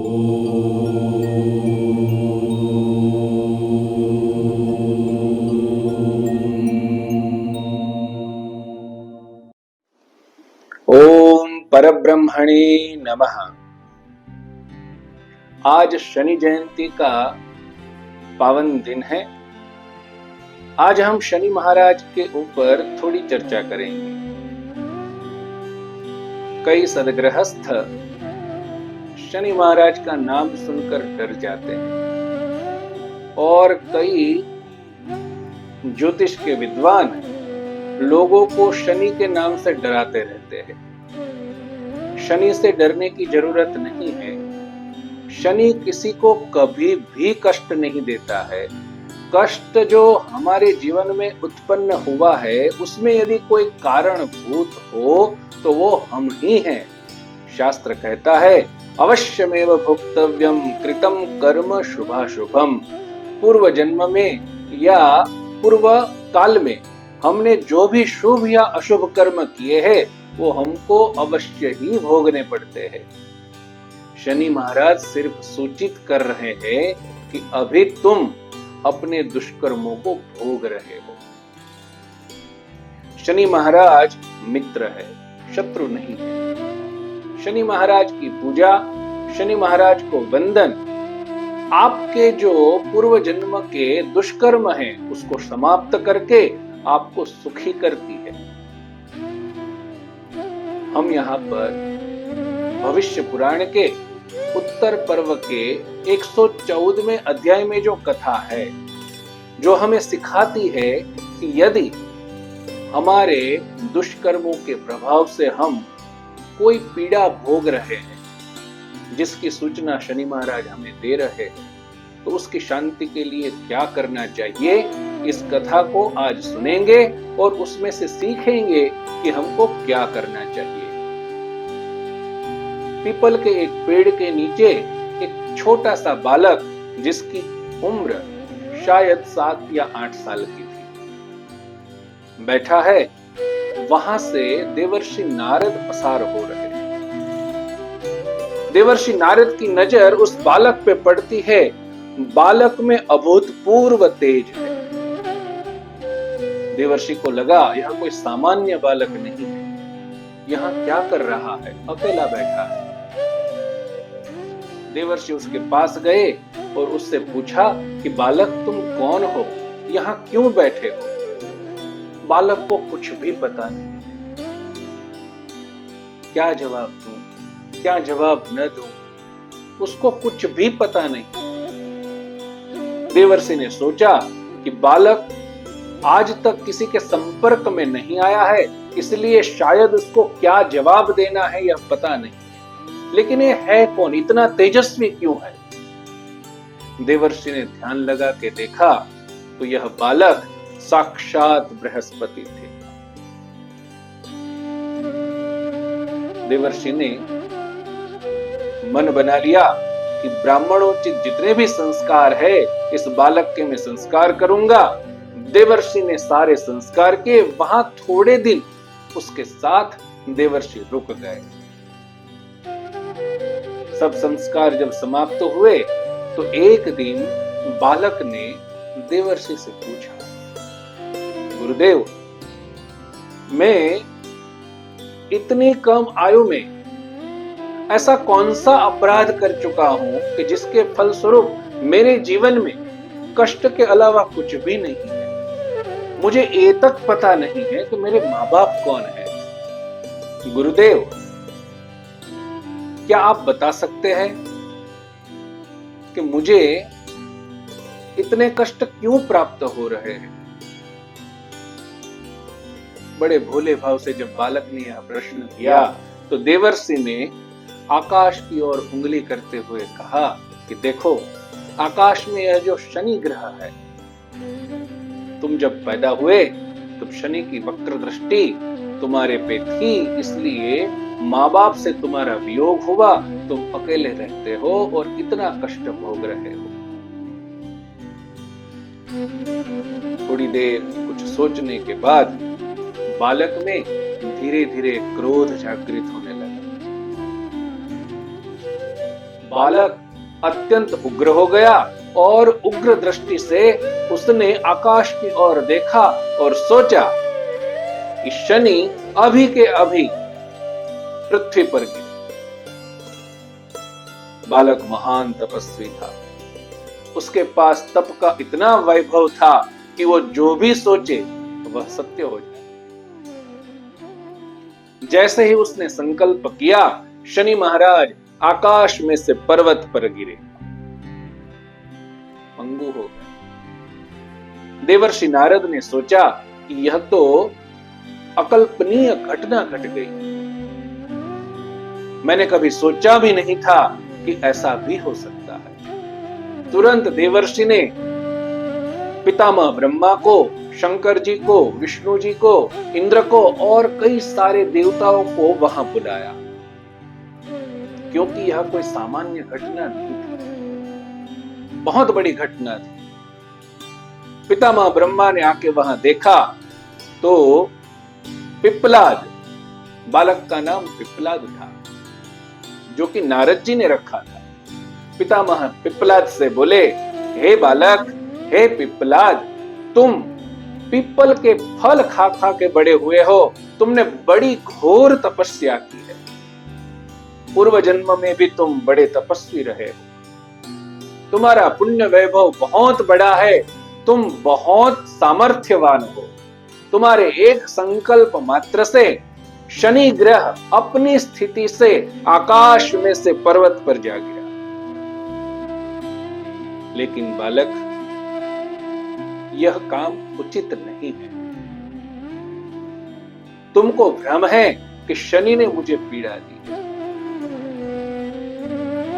ओम परब्रह्मणे नमः। आज शनि जयंती का पावन दिन है। आज हम शनि महाराज के ऊपर थोड़ी चर्चा करेंगे। कई सदगृहस्थ शनि महाराज का नाम सुनकर डर जाते हैं और कई ज्योतिष के विद्वान लोगों को शनि के नाम से डराते रहते हैं। शनि से डरने की जरूरत नहीं है। शनि किसी को कभी भी कष्ट नहीं देता है। कष्ट जो हमारे जीवन में उत्पन्न हुआ है उसमें यदि कोई कारणभूत हो तो वो हम ही हैं। शास्त्र कहता है अवश्यमेव भुक्तव्यम कृतम कर्म शुभाशुभम। पूर्व जन्म में या पूर्व काल में हमने जो भी शुभ या अशुभ कर्म किए हैं वो हमको अवश्य ही भोगने पड़ते हैं। शनि महाराज सिर्फ सूचित कर रहे हैं कि अभी तुम अपने दुष्कर्मों को भोग रहे हो। शनि महाराज मित्र है, शत्रु नहीं है। शनि महाराज की पूजा, शनि महाराज को वंदन आपके जो पूर्व जन्म के दुष्कर्म हैं उसको समाप्त करके आपको सुखी करती है। हम यहाँ पर भविष्य पुराण के उत्तर पर्व के 114वें अध्याय में जो कथा है जो हमें सिखाती है कि यदि हमारे दुष्कर्मों के प्रभाव से हम कोई पीड़ा भोग रहे हैं जिसकी सूचना शनि महाराज हमें दे रहे हैं तो उसकी शांति के लिए क्या करना चाहिए, इस कथा को आज सुनेंगे और उसमें से सीखेंगे कि हमको क्या करना चाहिए। पीपल के एक पेड़ के नीचे एक छोटा सा बालक जिसकी उम्र शायद 7 या 8 साल की थी बैठा है। वहां से देवर्षि नारद पसार हो रहे हैं। देवर्षि नारद की नजर उस बालक पे पड़ती है। बालक में अभूतपूर्व तेज है। देवर्षि को लगा यह कोई सामान्य बालक नहीं है। यहाँ क्या कर रहा है, अकेला बैठा है। देवर्षि उसके पास गए और उससे पूछा कि बालक तुम कौन हो, यहाँ क्यों बैठे हो। बालक को कुछ भी पता नहीं। क्या जवाब दूं, क्या जवाब न दूं, उसको कुछ भी पता नहीं। देवर्षि ने सोचा कि बालक आज तक किसी के संपर्क में नहीं आया है इसलिए शायद उसको क्या जवाब देना है यह पता नहीं, लेकिन ये है कौन, इतना तेजस्वी क्यों है। देवर्षि ने ध्यान लगा के देखा तो यह बालक साक्षात बृहस्पति थे। देवर्षि ने मन बना लिया कि ब्राह्मणोचित जितने भी संस्कार है इस बालक के मैं संस्कार करूंगा। देवर्षि ने सारे संस्कार के वहां थोड़े दिन उसके साथ देवर्षि रुक गए। सब संस्कार जब समाप्त हुए तो एक दिन बालक ने देवर्षि से पूछा, गुरुदेव मैं इतनी कम आयु में ऐसा कौन सा अपराध कर चुका हूं कि जिसके फलस्वरूप मेरे जीवन में कष्ट के अलावा कुछ भी नहीं है। मुझे ये तक पता नहीं है कि मेरे माँ बाप कौन है। गुरुदेव क्या आप बता सकते हैं कि मुझे इतने कष्ट क्यों प्राप्त हो रहे हैं। बड़े भोले भाव से जब बालक ने यह प्रश्न किया तो देवर्षि ने आकाश की ओर उंगली करते हुए कहा कि देखो आकाश में यह जो शनि ग्रह है, तुम जब पैदा हुए तब शनि की वक्र दृष्टि तुम्हारे पे थी, इसलिए माँ बाप से तुम्हारा वियोग हुआ, तुम अकेले रहते हो और इतना कष्ट भोग रहे हो। थोड़ी देर कुछ सोचने के बाद बालक में धीरे धीरे क्रोध जागृत होने लगा। बालक अत्यंत उग्र हो गया और उग्र दृष्टि से उसने आकाश की ओर देखा और सोचा कि शनि अभी के अभी पृथ्वी पर गिरे। बालक महान तपस्वी था, उसके पास तप का इतना वैभव था कि वो जो भी सोचे वह सत्य हो जाए। जैसे ही उसने संकल्प किया, शनि महाराज आकाश में से पर्वत पर गिरे, पंगु हो गए। देवर्षि नारद ने सोचा कि यह तो अकल्पनीय घटना घट गई, मैंने कभी सोचा भी नहीं था कि ऐसा भी हो सकता है। तुरंत देवर्षि ने पितामह ब्रह्मा को, शंकर जी को, विष्णु जी को, इंद्र को और कई सारे देवताओं को वहां बुलाया, क्योंकि यह कोई सामान्य घटना नहीं थी, बहुत बड़ी घटना थी। पितामह ब्रह्मा ने आके वहां देखा तो पिप्पलाद, बालक का नाम पिप्पलाद था, जो कि नारद जी ने रखा था। पितामह पिप्पलाद से बोले, हे बालक, हे पिप्पलाद, तुम पीपल के फल खा खा के बड़े हुए हो, तुमने बड़ी घोर तपस्या की है, पूर्व जन्म में भी तुम बड़े तपस्वी रहे हो, तुम्हारा पुण्य वैभव बहुत बड़ा है, तुम बहुत सामर्थ्यवान हो, तुम्हारे एक संकल्प मात्र से शनि ग्रह अपनी स्थिति से आकाश में से पर्वत पर जा गिरा। लेकिन बालक, यह काम उचित नहीं है। तुमको भ्रम है कि शनि ने मुझे पीड़ा दी है।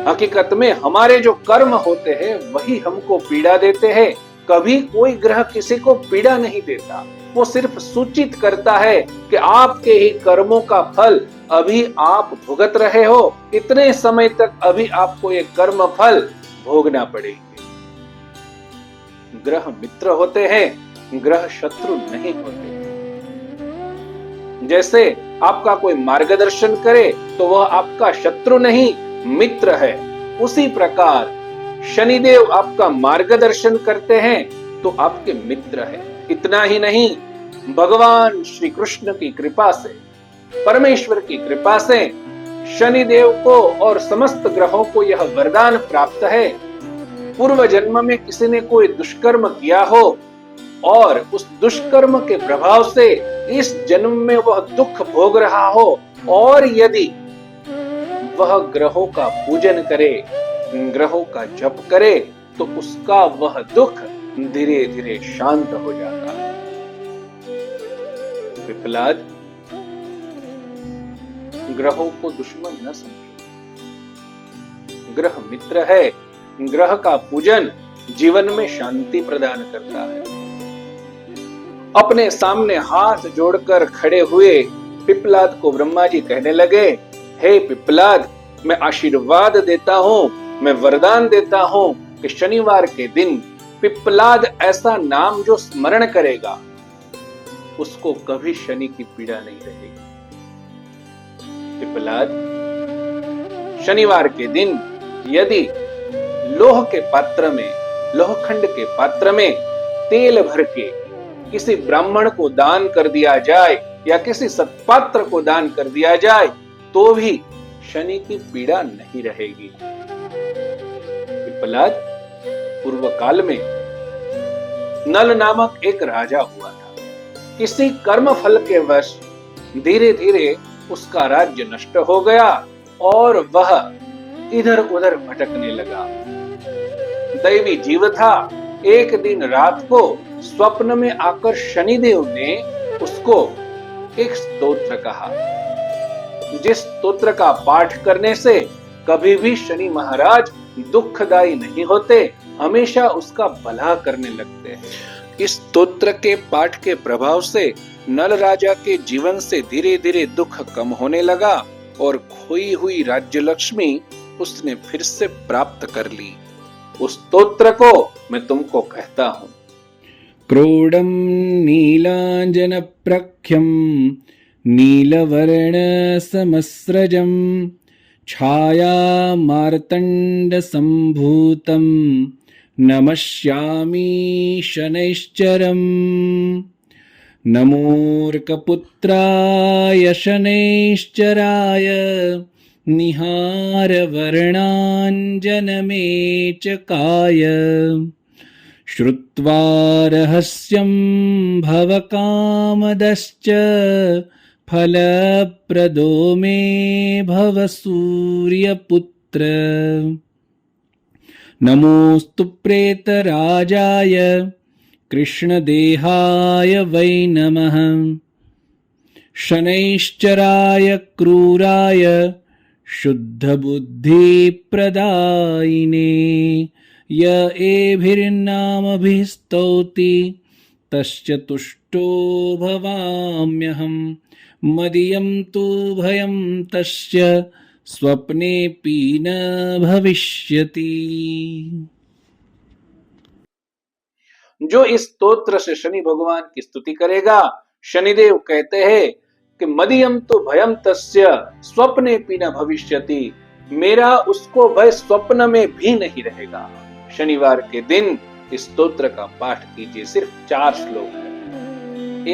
हकीकत में हमारे जो कर्म होते हैं वही हमको पीड़ा देते हैं। कभी कोई ग्रह किसी को पीड़ा नहीं देता, वो सिर्फ सूचित करता है कि आपके ही कर्मों का फल अभी आप भुगत रहे हो, इतने समय तक अभी आपको ये कर्म फल भोगना पड़ेगा। ग्रह मित्र होते हैं, ग्रह शत्रु नहीं होते। जैसे आपका कोई मार्गदर्शन करे तो वह आपका शत्रु नहीं, मित्र है, उसी प्रकार शनिदेव आपका मार्गदर्शन करते हैं तो आपके मित्र है। इतना ही नहीं, भगवान श्री कृष्ण की कृपा से, परमेश्वर की कृपा से शनिदेव को और समस्त ग्रहों को यह वरदान प्राप्त है, पूर्व जन्म में किसी ने कोई दुष्कर्म किया हो और उस दुष्कर्म के प्रभाव से इस जन्म में वह दुख भोग रहा हो, और यदि वह ग्रहों का पूजन करे, ग्रहों का जप करे, तो उसका वह दुख धीरे धीरे शांत हो जाता है। पिप्पलाद, ग्रहों को दुश्मन न समझो, ग्रह मित्र है। ग्रह का पूजन जीवन में शांति प्रदान करता है। अपने सामने हाथ जोड़कर खड़े हुए पिप्पलाद को ब्रह्मा जी कहने लगे, हे पिप्पलाद, मैं आशीर्वाद देता हूं, मैं वरदान देता हूं कि शनिवार के दिन पिप्पलाद ऐसा नाम जो स्मरण करेगा, उसको कभी शनि की पीड़ा नहीं रहेगी। पिप्पलाद, शनिवार के दिन यदि लोह के पात्र में, लोहखंड के पात्र में तेल भर के किसी ब्राह्मण को दान कर दिया जाए या किसी सत्पात्र को दान कर दिया जाए तो भी शनि की पीड़ा नहीं रहेगी। पिप्पलाद, पूर्व काल में नल नामक एक राजा हुआ था। किसी कर्म फल के वश धीरे धीरे उसका राज्य नष्ट हो गया और वह इधर उधर भटकने लगा। दैवी जीव था। एक दिन रात को स्वप्न में आकर शनिदेव ने उसको एक स्तोत्र कहा, जिस स्तोत्र का पाठ करने से कभी भी शनि महाराज दुखदायी नहीं होते, हमेशा उसका भला करने लगते हैं। इस स्तोत्र के पाठ के प्रभाव से नल राजा के जीवन से धीरे धीरे दुख कम होने लगा और खोई हुई राज्य लक्ष्मी उसने फिर से प्राप्त कर ली। उस स्तोत्र को मैं तुमको कहता हूं। क्रोडं नीलांजन प्रख्यं नीलवर्ण समस्रजं छायामार्तण्डसम्भूतं नमस्यामि शनैश्चरम् नमोऽर्कपुत्राय शनैश्चराय निहारवर्णाञ्जनमेचकाय श्रुत्वा रहस्यं भवकामदश्च फलप्रदो मे भव सूर्यपुत्र नमोऽस्तु प्रेतराजाय कृष्णदेहाय वै नमः शनैश्चराय क्रूराय शुद्धबुद्धिप्रदायिने य एभिर्नामभिः स्तौति तस्य तुष्टो भवाम्यहम् मदीयं तु भयं तस्य स्वप्नेऽपि न भविष्यति। जो इस स्तोत्र से शनि भगवान की स्तुति करेगा, शनिदेव कहते हैं कि मदीयम तो भयम तस्य स्वप्नेऽपि न भविष्यति, मेरा उसको भय स्वप्न में भी नहीं रहेगा। शनिवार के दिन इस स्तोत्र का पाठ कीजिए। सिर्फ 4 श्लोक है,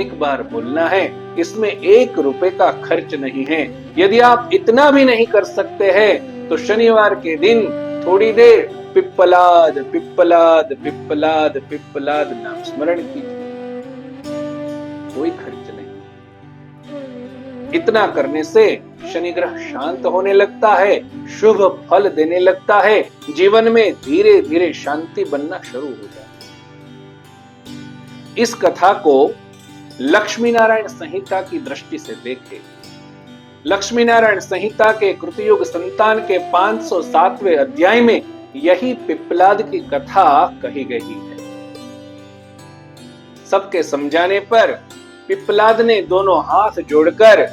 एक बार बोलना है। इसमें 1 रुपए का खर्च नहीं है। यदि आप इतना भी नहीं कर सकते हैं तो शनिवार के दिन थोड़ी देर पिप्पलाद पिप्पलाद पिप्पलाद पिप्पलाद नाम स्मरण कीजिए, कोई खर्च नहीं। इतना करने से शनि ग्रह शांत होने लगता है, शुभ फल देने लगता है, जीवन में धीरे धीरे शांति बनना शुरू हो जाता है। इस कथा को लक्ष्मी नारायण संहिता की दृष्टि से देखें। लक्ष्मी नारायण संहिता के कृतयुग संतान के 507वें अध्याय में यही पिप्पलाद की कथा कही गई है। सबके समझाने पर पिप्पलाद ने दोनों हाथ जोड़कर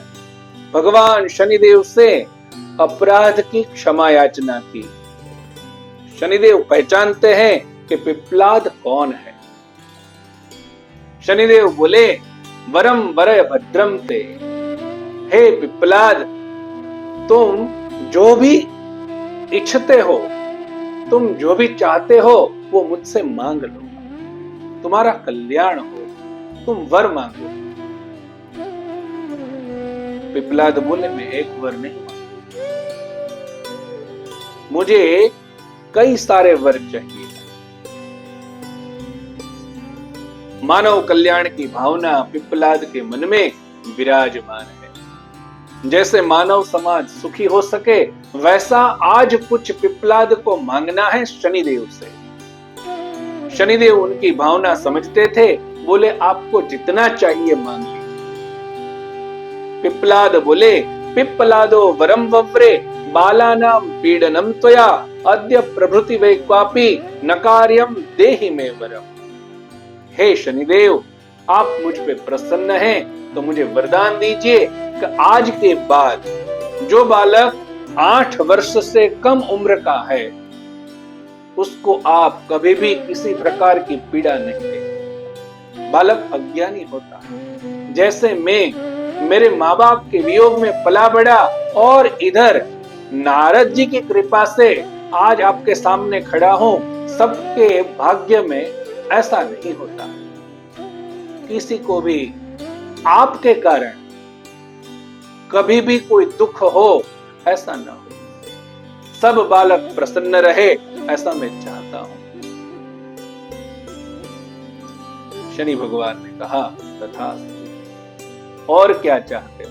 भगवान शनिदेव से अपराध की क्षमा याचना की। शनिदेव पहचानते हैं कि पिप्पलाद कौन है। शनिदेव बोले, वरम वर भद्रम ते, हे पिप्पलाद, तुम जो भी इच्छते हो, तुम जो भी चाहते हो वो मुझसे मांग लो, तुम्हारा कल्याण हो, तुम वर मांगो। पिप्पलाद बोले, मैं एक वर नहीं मांगू, मुझे कई सारे वर चाहिए। मानव कल्याण की भावना पिप्पलाद के मन में विराजमान है। जैसे मानव समाज सुखी हो सके, वैसा आज कुछ पिप्पलाद को मांगना है शनिदेव से। शनिदेव उनकी भावना समझते थे, बोले आपको जितना चाहिए मांग लीजिए। पिप्पलाद बोले, पिप्पलादो वरम वव्रे बालानां पीडनम त्वया अद्य प्रभृति वै क्वापि नकार्यम देहि मे वरम। हे शनिदेव, आप मुझ पे प्रसन्न हैं तो मुझे वरदान दीजिए कि आज के बाद जो बालक 8 वर्ष से कम उम्र का है उसको आप कभी भी किसी प्रकार की पीड़ा नहीं दें। बालक अज्ञानी होता है। जैसे मैं मेरे माँ बाप के वियोग में पला बढ़ा और इधर नारद जी की कृपा से आज आपके सामने खड़ा हूं, सबके भाग्य में ऐसा नहीं होता। किसी को भी आपके कारण कभी भी कोई दुख हो, ऐसा ना हो। सब बालक प्रसन्न रहे, ऐसा मैं चाहता हूं। शनि भगवान ने कहा, तथास्तु। और क्या चाहते हो?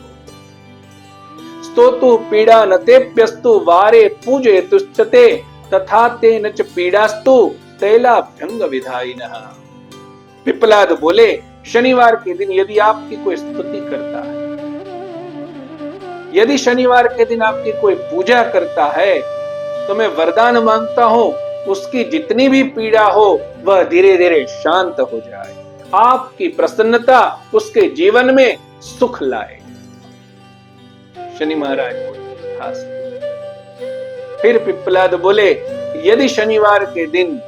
स्तोतु पीड़ा न तेप्यस्तु वारे पूजे तुच्छते तथा ते न च पीड़ास्तु तैलाभ्यंग विधायिनः। पिप्पलाद बोले, शनिवार के दिन यदि आपकी कोई स्तुति करता है, यदि शनिवार के दिन आपकी कोई पूजा करता है, तो मैं वरदान मांगता हूं उसकी जितनी भी पीड़ा हो वह धीरे धीरे शांत हो जाए। आपकी प्रसन्नता उसके जीवन में सुख लाए। शनि महाराज बोले, खास। फिर पिप्पलाद बोले, यदि शनिवार के दिन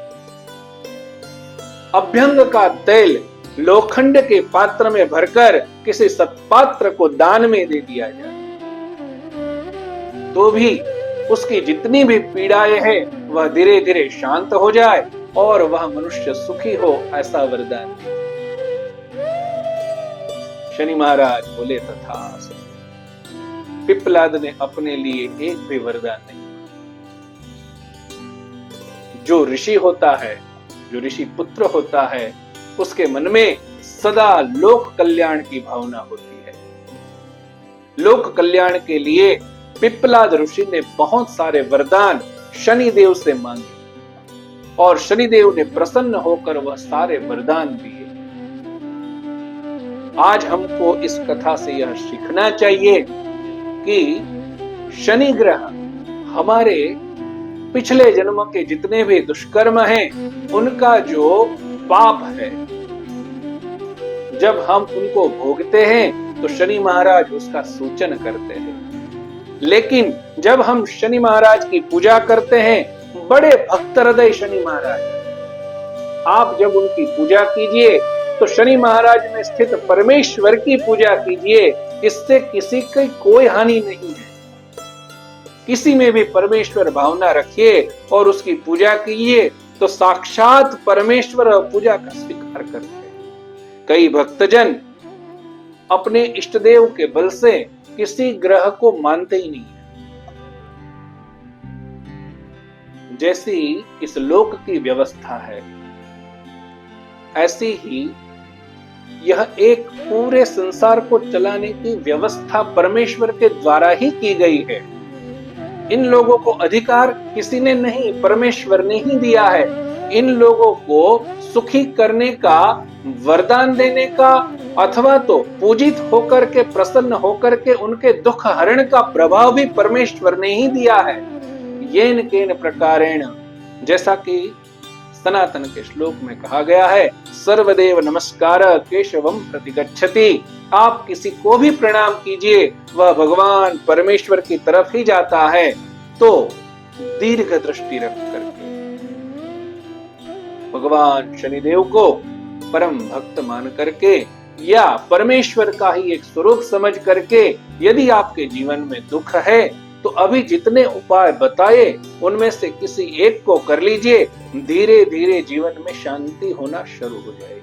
अभ्यंग का तेल लोखंड के पात्र में भरकर किसी सत्पात्र को दान में दे दिया जाए तो भी उसकी जितनी भी पीड़ाएं हैं वह धीरे धीरे शांत हो जाए और वह मनुष्य सुखी हो, ऐसा वरदान दीजिए। शनि महाराज बोले तथास्तु। पिप्पलाद ने अपने लिए एक भी वरदान नहीं। जो ऋषि होता है, जो ऋषि पुत्र होता है, उसके मन में सदा लोक कल्याण की भावना होती है। लोक कल्याण के लिए पिप्पलाद ऋषि ने बहुत सारे वरदान शनिदेव से मांगे और शनिदेव ने प्रसन्न होकर वह सारे वरदान दिए। आज हमको इस कथा से यह सीखना चाहिए कि शनि ग्रह हमारे पिछले जन्म के जितने भी दुष्कर्म हैं, उनका जो पाप है, जब हम उनको भोगते हैं तो शनि महाराज उसका सूचन करते हैं। लेकिन जब हम शनि महाराज की पूजा करते हैं, बड़े भक्त हृदय शनि महाराज, आप जब उनकी पूजा कीजिए तो शनि महाराज में स्थित परमेश्वर की पूजा कीजिए। इससे किसी की कोई हानि नहीं है। किसी में भी परमेश्वर भावना रखिए और उसकी पूजा कीजिए तो साक्षात परमेश्वर पूजा का स्वीकार करते हैं। कई भक्तजन अपने इष्ट देव के बल से किसी ग्रह को मानते ही नहीं है। जैसी इस लोक की व्यवस्था है, ऐसी ही यह एक पूरे संसार को चलाने की व्यवस्था परमेश्वर के द्वारा ही की गई है। इन लोगों को अधिकार किसी ने नहीं, परमेश्वर ने ही दिया है। इन लोगों को सुखी करने का, वरदान देने का, अथवा तो पूजित होकर के, प्रसन्न होकर के उनके दुख हरण का प्रभाव भी परमेश्वर ने ही दिया है। येन केन प्रकारेण, जैसा कि सनातन के श्लोक में कहा गया है, सर्वदेव नमस्कार केशवम प्रतिगच्छति। आप किसी को भी प्रणाम कीजिए, वह भगवान परमेश्वर की तरफ ही जाता है। तो दीर्घ दृष्टि रख करके भगवान शनिदेव को परम भक्त मान करके या परमेश्वर का ही एक स्वरूप समझ करके, यदि आपके जीवन में दुख है तो अभी जितने उपाय बताए उनमें से किसी एक को कर लीजिए। धीरे धीरे जीवन में शांति होना शुरू हो जाएगी।